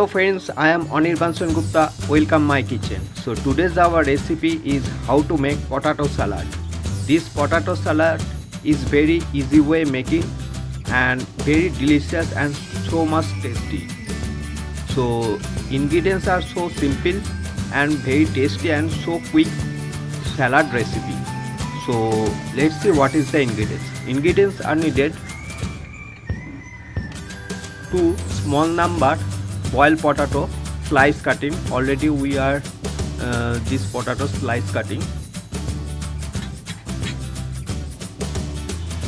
Hello friends, I am Anirban Gupta. Welcome my kitchen. So today's our recipe is how to make potato salad. This potato salad is very easy way making and very delicious and so much tasty. So ingredients are so simple and very tasty and so quick salad recipe. So let's see what is the ingredients. Ingredients are needed: 2 small number boiled potato slice cutting. Already we are this potato slice cutting.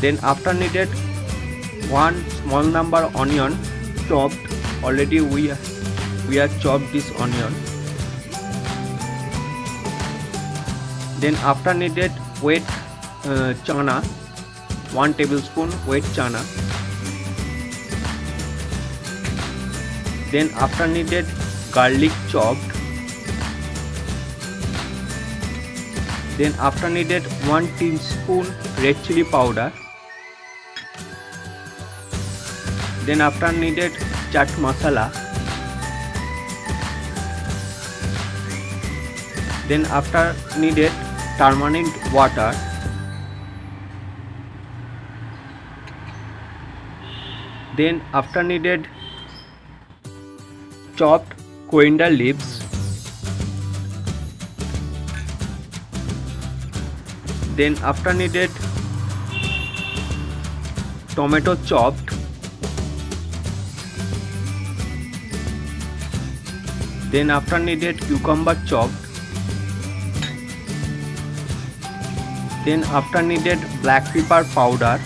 Then after needed 1 small number onion chopped. Already we are chopped this onion. Then after needed wet chana, 1 tablespoon wet chana. Then after needed garlic chopped. Then after needed 1 teaspoon red chili powder. Then after needed chaat masala. Then after needed Tarmarind water. Then after needed chopped coriander leaves. Then after needed tomato chopped. Then after needed cucumber chopped. Then after needed black pepper powder.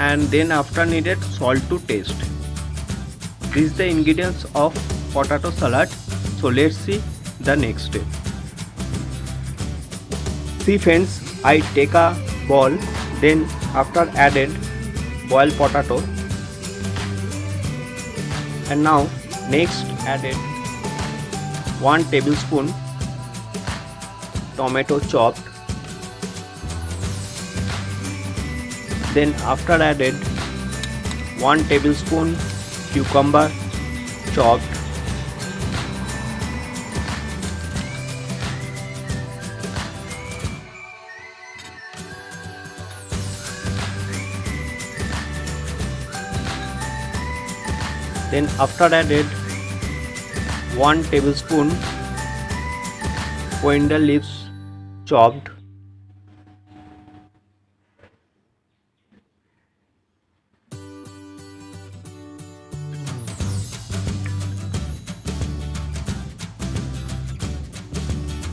And then after needed salt to taste. This is the ingredients of potato salad. So let's see the next step. See friends, I take a bowl, then after added boiled potato, and now next added 1 tablespoon tomato chopped. Then after added 1 tablespoon cucumber chopped. Then after added 1 tablespoon coriander leaves chopped.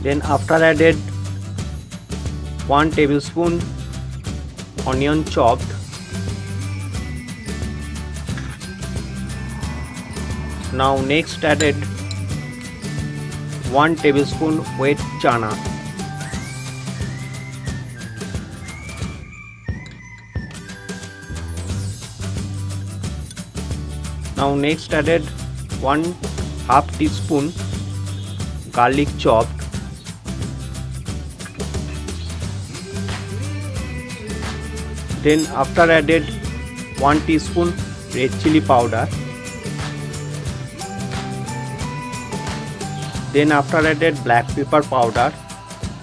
Then after added 1 tablespoon onion chopped. Now next added 1 tablespoon wet chana. Now next added 1/2 teaspoon garlic chopped. Then after added 1 teaspoon red chili powder. Then after added black pepper powder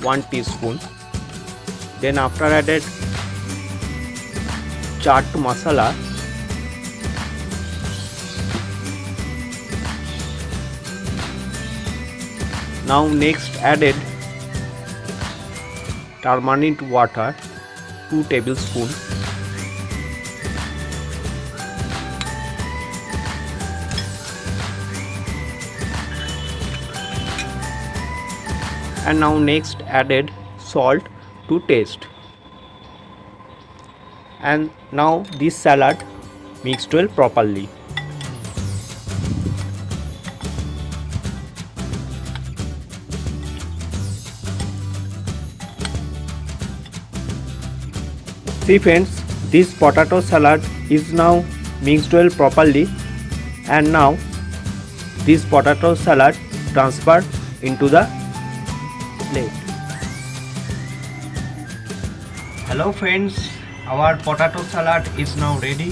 1 teaspoon. Then after added chaat masala. Now next added Tarmarind water 2 tablespoons. And now next added salt to taste. And now this salad mixed well properly. See friends, this potato salad is now mixed well properly, and now this potato salad transferred into the plate. Hello friends, our potato salad is now ready.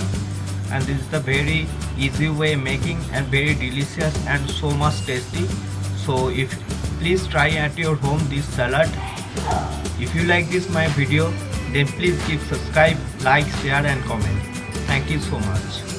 and this is the very easy way making and very delicious and so much tasty. So please try at your home this salad. If you like this my video, then please give subscribe, like, share and comment. Thank you so much.